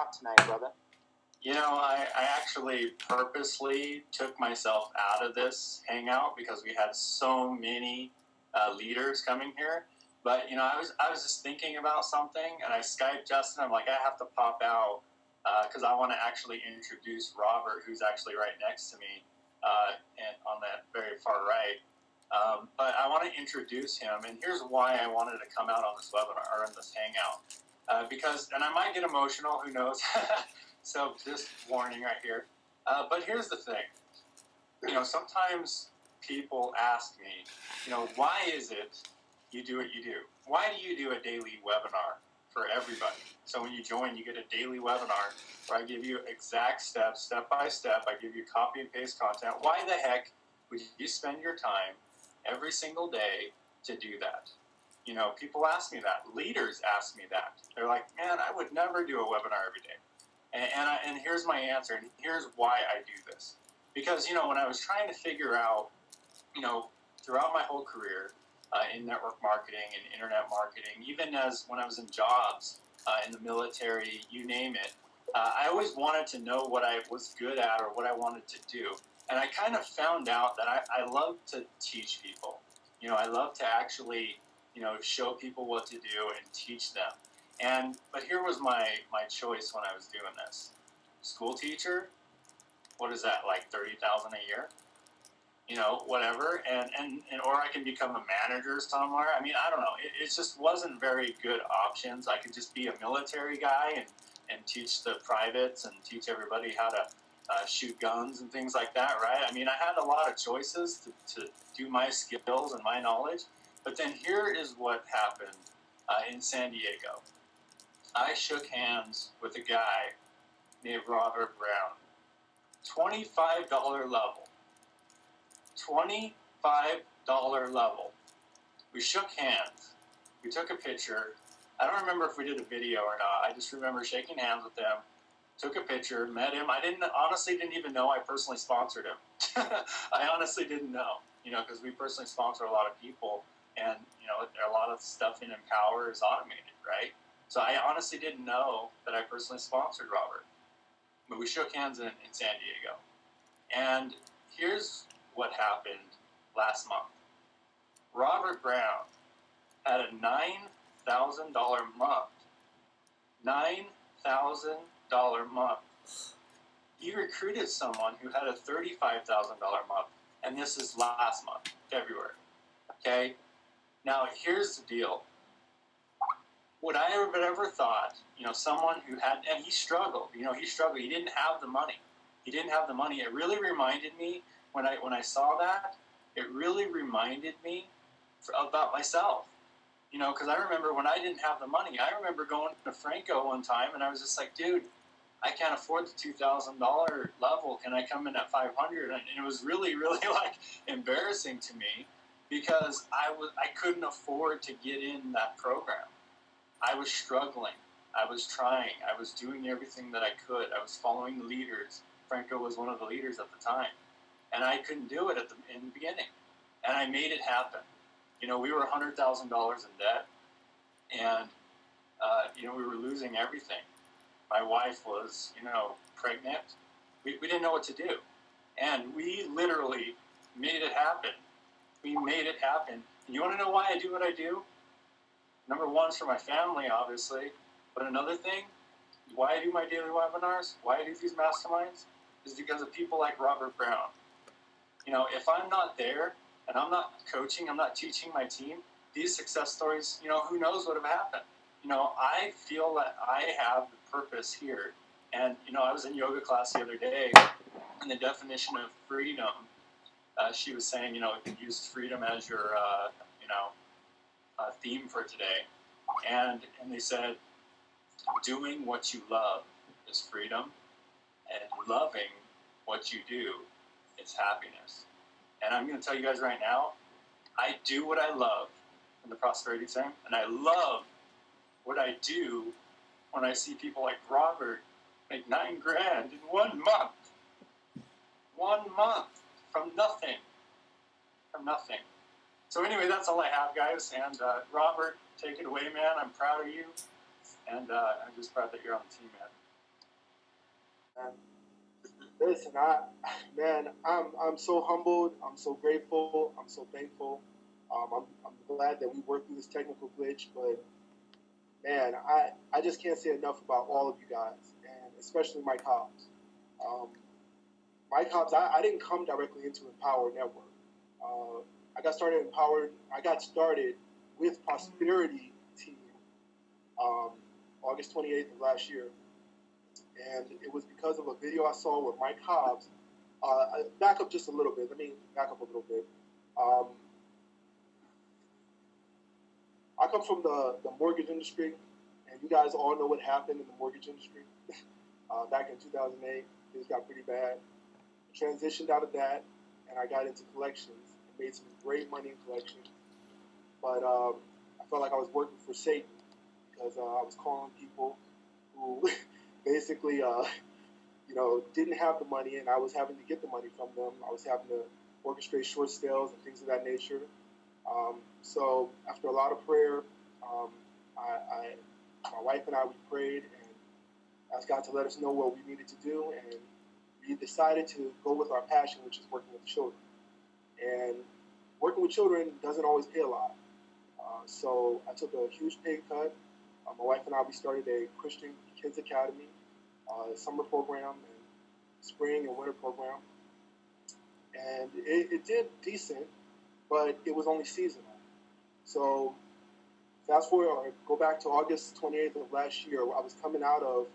Hangout tonight, brother? You know, I actually purposely took myself out of this Hangout because we had so many leaders coming here. But, you know, I was just thinking about something, and I Skyped Justin. I'm like, I have to pop out because I want to actually introduce Robert, who's actually right next to me and on that very far right. But I want to introduce him, and here's why I wanted to come out on this webinar or in this Hangout. Because, and I might get emotional, who knows? So just warning right here. But here's the thing. You know, sometimes people ask me, you know, why is it you do what you do? Why do you do a daily webinar for everybody? So when you join, you get a daily webinar where I give you exact steps, step by step. I give you copy and paste content. Why the heck would you spend your time every single day to do that? You know, people ask me that. Leaders ask me that. They're like, man, I would never do a webinar every day. And here's my answer, and here's why I do this. Because, you know, when I was trying to figure out, you know, throughout my whole career in network marketing and internet marketing, even as when I was in jobs in the military, you name it, I always wanted to know what I was good at or what I wanted to do. And I kind of found out that I love to teach people. You know, I love to actually, you know, show people what to do and teach them. But here was my choice when I was doing this. School teacher, what is that, like $30,000 a year? You know, whatever, and or I can become a manager somewhere. I mean, I don't know. It just wasn't very good options. I could just be a military guy and teach the privates and teach everybody how to shoot guns and things like that, right? I mean, I had a lot of choices to do my skills and my knowledge. But then here is what happened in San Diego. I shook hands with a guy named Robert Brown. $25 level. $25 level. We shook hands. We took a picture. I don't remember if we did a video or not. I just remember shaking hands with him. Took a picture, met him. I honestly didn't even know I personally sponsored him. I honestly didn't know, you know, because we personally sponsor a lot of people, and, you know, a lot of stuff in Empower is automated, right? So I honestly didn't know that I personally sponsored Robert. But we shook hands in San Diego. And here's what happened last month. Robert Brown had a $9,000 month. $9,000 month. He recruited someone who had a $35,000 month. And this is last month, February. Okay? Now, here's the deal. Would I have ever thought, you know, someone who had, and he struggled, you know, he struggled. He didn't have the money. He didn't have the money. It really reminded me, when I saw that, it really reminded me about myself. You know, because I remember when I didn't have the money, I remember going to Franco one time, and I was just like, dude, I can't afford the $2,000 level. Can I come in at $500? And it was really, really, like, embarrassing to me because I couldn't afford to get in that program. I was struggling. I was trying. I was doing everything that I could. I was following the leaders. Franco was one of the leaders at the time. And I couldn't do it in the beginning. And I made it happen. You know, we were $100,000 in debt. And, you know, we were losing everything. My wife was, you know, pregnant. We didn't know what to do. And we literally made it happen. We made it happen. And you want to know why I do what I do? Number one is for my family, obviously. But another thing, why I do my daily webinars, why I do these masterminds, is because of people like Robert Brown. You know, if I'm not there and I'm not coaching, I'm not teaching my team, these success stories, you know, who knows what have happened. You know, I feel that I have the purpose here. And, you know, I was in yoga class the other day, and the definition of freedom, she was saying, you know, you can use freedom as your, you know, theme for today. And they said, doing what you love is freedom, and loving what you do is happiness. And I'm going to tell you guys right now, I do what I love in the prosperity thing, and I love what I do when I see people like Robert make $9,000 in 1 month. 1 month from nothing. From nothing. So anyway, that's all I have, guys. And Robert, take it away, man. I'm proud of you. And I'm just proud that you're on the team, man. And listen, man, I'm so humbled. I'm so grateful. I'm so thankful. I'm glad that we worked through this technical glitch, but man, I just can't say enough about all of you guys, and especially Mike Hobbs. Um, Mike Hobbs, I didn't come directly into Empower Network. Uh, I got started with Prosperity Team um, August 28th of last year, and it was because of a video I saw with Mike Hobbs. Back up just a little bit. Let me back up a little bit. Um, I come from the mortgage industry, and you guys all know what happened in the mortgage industry back in 2008. Things got pretty bad. I transitioned out of that, and I got into collections and made some great money in collections. But I felt like I was working for Satan because I was calling people who basically, didn't have the money, and I was having to get the money from them. I was having to orchestrate short sales and things of that nature. So after a lot of prayer, um, my wife and I, we prayed and asked God to let us know what we needed to do, and we decided to go with our passion, which is working with children. And working with children doesn't always pay a lot. So I took a huge pay cut. My wife and I, we started a Christian Kids Academy, summer program, and spring and winter program. And it did decent, but it was only seasonal. So fast forward, or go back to August 28th of last year. I was coming out of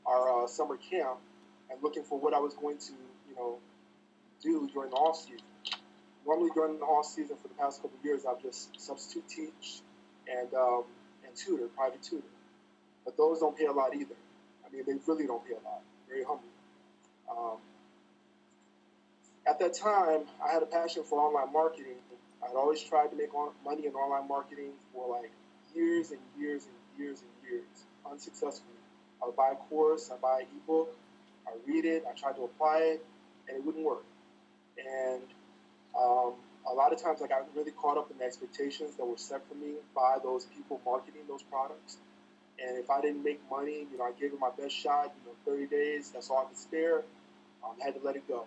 our summer camp and looking for what I was going to, do during the off season. Normally during the off season for the past couple of years, I've just substitute teach and tutor, private tutor. But those don't pay a lot either. I mean, they really don't pay a lot. Very humble. Um, at that time, I had a passion for online marketing. I'd always tried to make money in online marketing for like years and years and years and years, unsuccessfully. I would buy a course, I buy an ebook, I read it, I tried to apply it, and it wouldn't work. And a lot of times I got really caught up in the expectations that were set for me by those people marketing those products. And if I didn't make money, I gave it my best shot, 30 days, that's all I could spare. I had to let it go.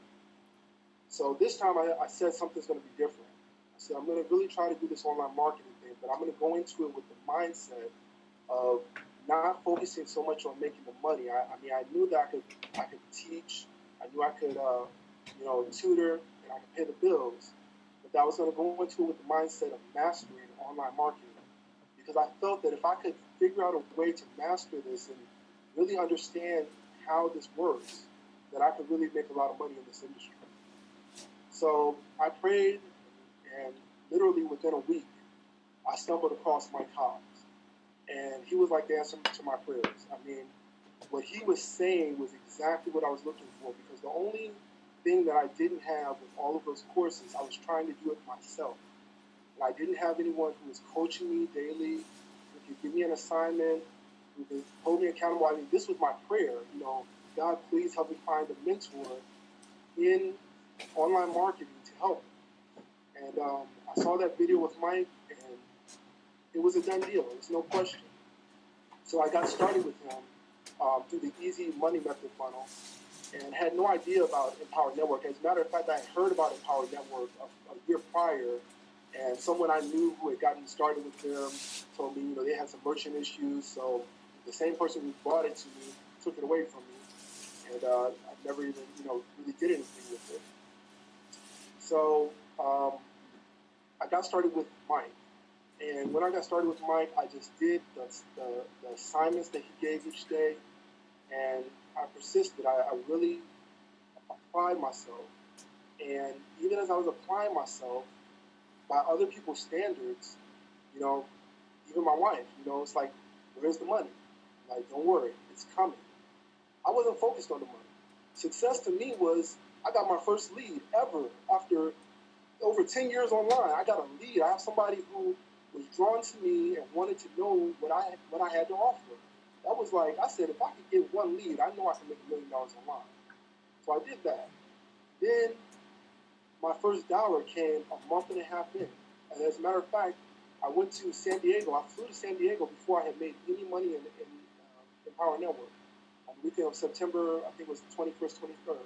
So this time I said something's going to be different. I said, I'm going to really try to do this online marketing thing, but I'm going to go into it with the mindset of not focusing so much on making the money. I knew that I could teach, I knew I could, tutor, and I could pay the bills. But I was going to go into it with the mindset of mastering online marketing, because I felt that if I could figure out a way to master this and really understand how this works, that I could really make a lot of money in this industry. So I prayed, and literally within a week, I stumbled across Mike Hobbs. And he was like the answer to my prayers. I mean, what he was saying was exactly what I was looking for, because the only thing that I didn't have with all of those courses, I was trying to do it myself. And I didn't have anyone who was coaching me daily, who could give me an assignment, who could hold me accountable. I mean, this was my prayer, God, please help me find a mentor in online marketing to help me. And I saw that video with Mike, and it was a done deal. There's no question. So I got started with him through the Easy Money Method funnel, and had no idea about Empower Network. As a matter of fact, I had heard about Empower Network a year prior, and someone I knew who had gotten started with them told me, they had some merchant issues, so the same person who brought it to me took it away from me, and I never even, really did anything with it. So I got started with Mike. And when I got started with Mike, I just did the assignments that he gave each day, and I persisted. I really applied myself. And even as I was applying myself, by other people's standards, even my wife, it's like, where's the money? Like, don't worry, it's coming. I wasn't focused on the money. Success to me was, I got my first lead ever after over 10 years online. I got a lead. I have somebody who was drawn to me and wanted to know what I had to offer. That was like, I said, if I could get one lead, I know I can make $1 million online. So I did that. Then my first dollar came a month and a half in. And as a matter of fact, I went to San Diego. I flew to San Diego before I had made any money in Empower Network. I the weekend of September, I think it was the 21st, 23rd.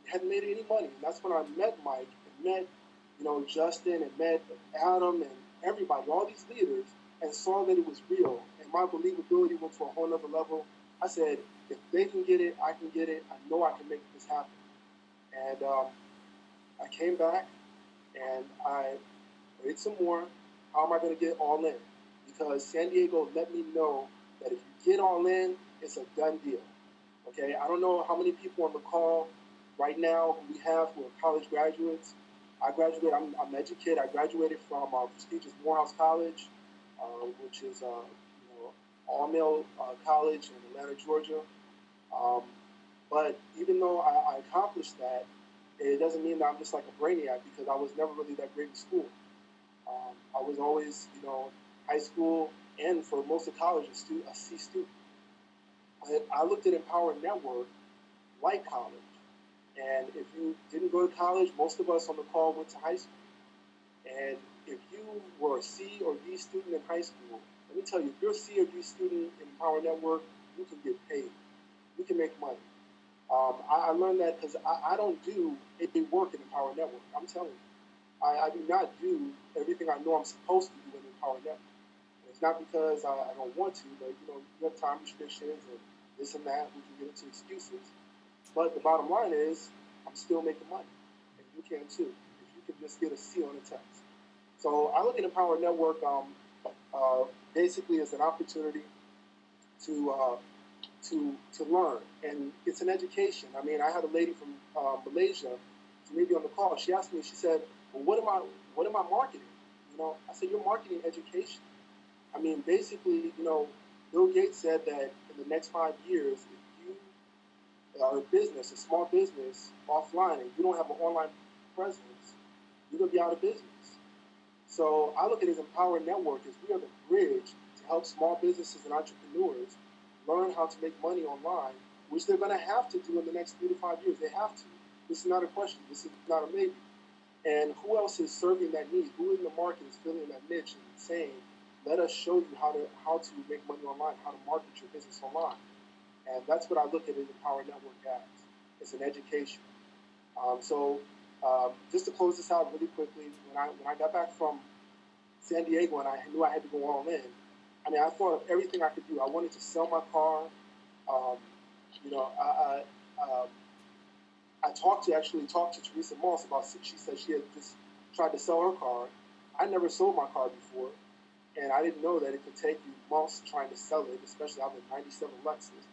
Hadn't made any money. And that's when I met Mike and met, Justin and met Adam and everybody, all these leaders, and saw that it was real. And my believability went to a whole nother level. I said, if they can get it, I can get it. I know I can make this happen. And I came back and I prayed some more. How am I going to get all in? Because San Diego let me know that if you get all in, it's a done deal. Okay, I don't know how many people on the call right now who we have who are college graduates. I graduated, I'm educated. I graduated from prestigious Morehouse College, which is all-male college in Atlanta, Georgia. But even though I accomplished that, it doesn't mean that I'm just like a brainiac, because I was never really that great in school. I was always, high school and for most of college, a C student. But I looked at Empower Network like college. And if you didn't go to college, most of us on the call went to high school. And if you were a C or D student in high school, let me tell you, if you're a C or D student in Empower Network, you can get paid. You can make money. I learned that because I don't do any work in Empower Network. I'm telling you. I do not do everything I know I'm supposed to do in Empower Network. And it's not because I don't want to, but you have time restrictions and this and that. We can get into excuses. But the bottom line is, I'm still making money. And you can too, if you can just get a C on the test. So I look at Empower Network basically as an opportunity to learn, and it's an education. I mean, I had a lady from Malaysia, she may be on the call. She asked me, she said, "Well, what am I marketing?" I said, "You're marketing education." I mean, basically, Bill Gates said that in the next 5 years, if you are a business, a small business, offline, and you don't have an online presence, you're gonna be out of business. So I look at it as Empower Network as we are the bridge to help small businesses and entrepreneurs learn how to make money online, which they're going to have to do in the next 3 to 5 years. They have to. This is not a question. This is not a maybe. And who else is serving that need? Who in the market is filling that niche and saying, let us show you how to make money online, how to market your business online? And that's what I look at as Empower Network as. It's an education. Just to close this out really quickly, when I got back from San Diego and I knew I had to go all in, I mean, I thought of everything I could do. I wanted to sell my car. I talked to Teresa Moss about, she said she had just tried to sell her car. I never sold my car before, and I didn't know that it could take you months trying to sell it, especially I'm a 97 Lexus.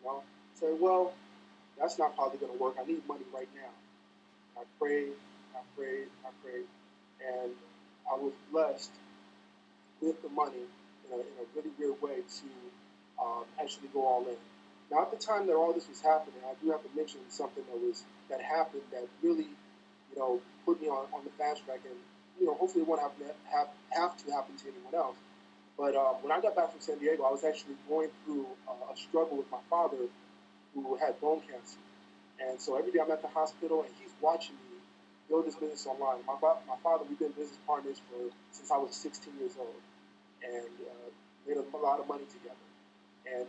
I said, well, that's not probably going to work. I need money right now. I prayed, and I was blessed with the money in a really weird way to actually go all in. Now, at the time that all this was happening, I do have to mention something that happened that really, put me on the fast track, and hopefully it won't have to happen to anyone else. But when I got back from San Diego, I was actually going through a struggle with my father, who had bone cancer. And so every day I'm at the hospital, and he's watching me build this business online. My father, we've been business partners since I was 16 years old, and made a lot of money together. And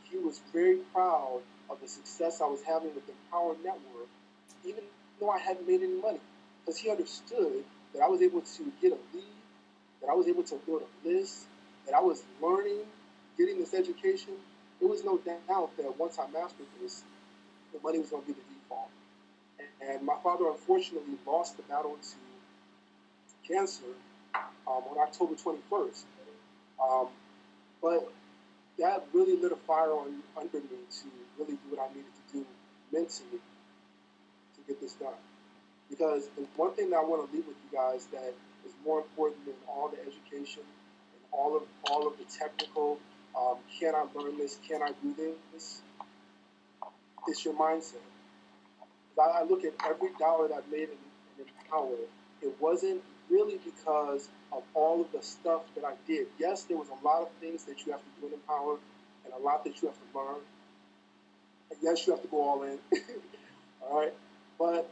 he was very proud of the success I was having with the Empower Network, even though I hadn't made any money, because he understood that I was able to get a lead, that I was able to build a list, that I was learning, getting this education. There was no doubt that once I mastered this, the money was going to be the default. And my father, unfortunately, lost the battle to cancer on October 21st. But that really lit a fire under me to really do what I needed to do mentally to get this done. Because the one thing that I want to leave with you guys that is more important than all the education and all of the technical, can I learn this, can I do this, it's your mindset. I look at every dollar that I made in Empower, it wasn't really because of all of the stuff that I did. Yes, there was a lot of things that you have to do in Empower and a lot that you have to learn. And yes, you have to go all in. All right? But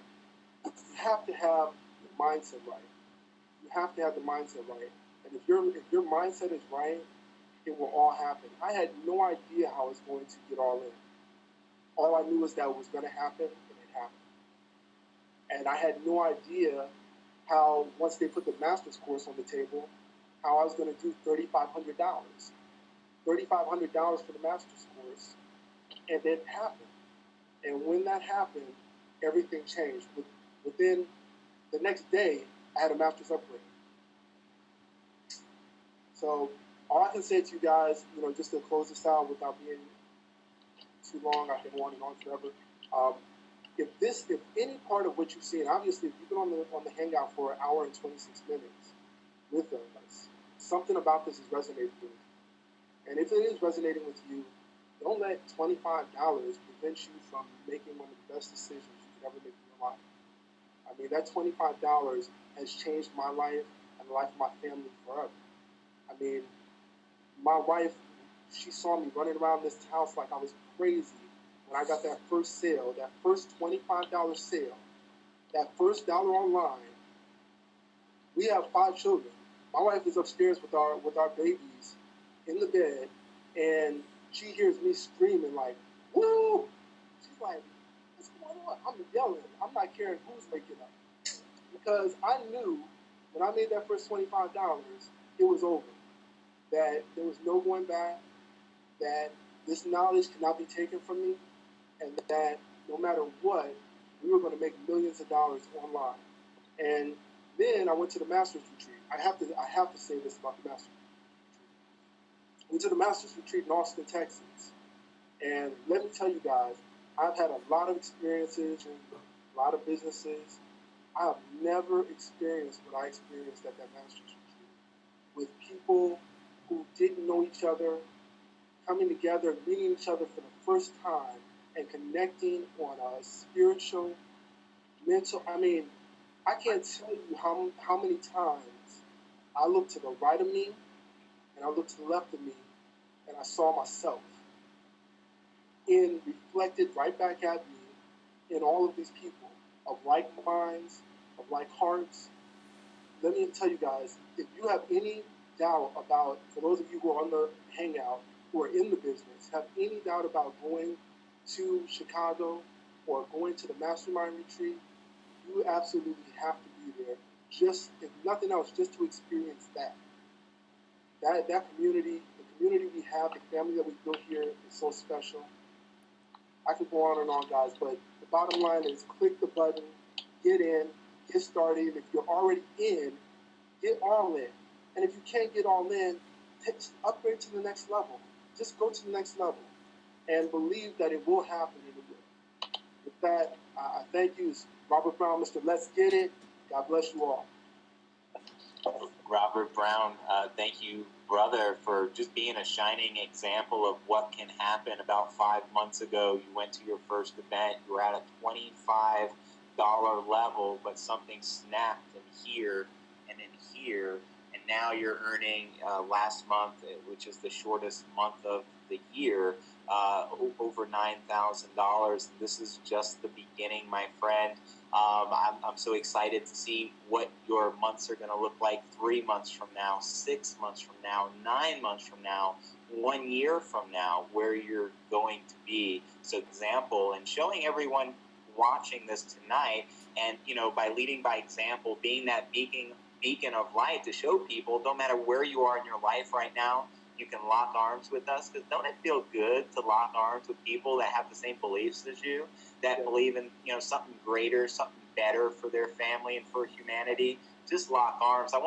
you have to have your mindset right. You have to have the mindset right. And if your mindset is right, it will all happen. I had no idea how I was going to get all in. All I knew was that it was going to happen, and it happened. And I had no idea how, once they put the master's course on the table, how I was going to do $3,500. $3,500 for the master's course, and it happened. And when that happened, everything changed. Within the next day, I had a master's upgrade. So all I can say to you guys, just to close this out without being too long, I've been on and on forever. If any part of what you've seen, obviously, if you've been on the Hangout for an hour and 26 minutes with us, something about this is resonating with you. And if it is resonating with you, don't let $25 prevent you from making one of the best decisions you could ever make in your life. I mean, that $25 has changed my life and the life of my family forever. I mean, my wife, she saw me running around this house like I was crazy when I got that first sale, that first $25 sale, that first dollar online. We have 5 children. My wife is upstairs with our babies in the bed, and she hears me screaming like, "Woo!" She's like, "What's going on?" I'm yelling. I'm not caring who's waking up. Because I knew when I made that first $25, it was over. That there was no going back, that this knowledge could not be taken from me, and that no matter what, we were going to make millions of dollars online. And then I went to the Master's Retreat. I have to say this about the Master's Retreat. I went to the Master's Retreat in Austin, Texas. And let me tell you guys, I've had a lot of experiences and a lot of businesses. I have never experienced what I experienced at that Master's Retreat, with people who didn't know each other, coming together, meeting each other for the first time, and connecting on a spiritual, mental. I mean, I can't tell you how many times I looked to the right of me and I looked to the left of me, and I saw myself reflected right back at me in all of these people of like minds, of like hearts. Let me tell you guys, if you have any doubt about, for those of you who are on the Hangout, who are in the business, have any doubt about going to Chicago or going to the Mastermind Retreat, you absolutely have to be there. Just, if nothing else, just to experience that. That community, the community we have, the family that we built here is so special. I could go on and on, guys, but the bottom line is click the button, get in, get started. If you're already in, get all in. And if you can't get all in, upgrade to the next level. Just go to the next level and believe that it will happen in the way. With that, I thank you. It's Robert Brown, Mr. Let's Get It. God bless you all. Robert Brown, thank you, brother, for just being a shining example of what can happen. About 5 months ago, you went to your first event. You were at a $25 level, but something snapped in here and in here. And now you're earning last month, which is the shortest month of the year, over $9,000. This is just the beginning, my friend. I'm so excited to see what your months are going to look like 3 months from now, 6 months from now, 9 months from now, 1 year from now, where you're going to be. So example, and showing everyone watching this tonight, and by leading by example, being that beacon of light to show people, no matter where you are in your life right now, you can lock arms with us. Because don't it feel good to lock arms with people that have the same beliefs as you, that believe in something greater, something better for their family and for humanity? Just lock arms.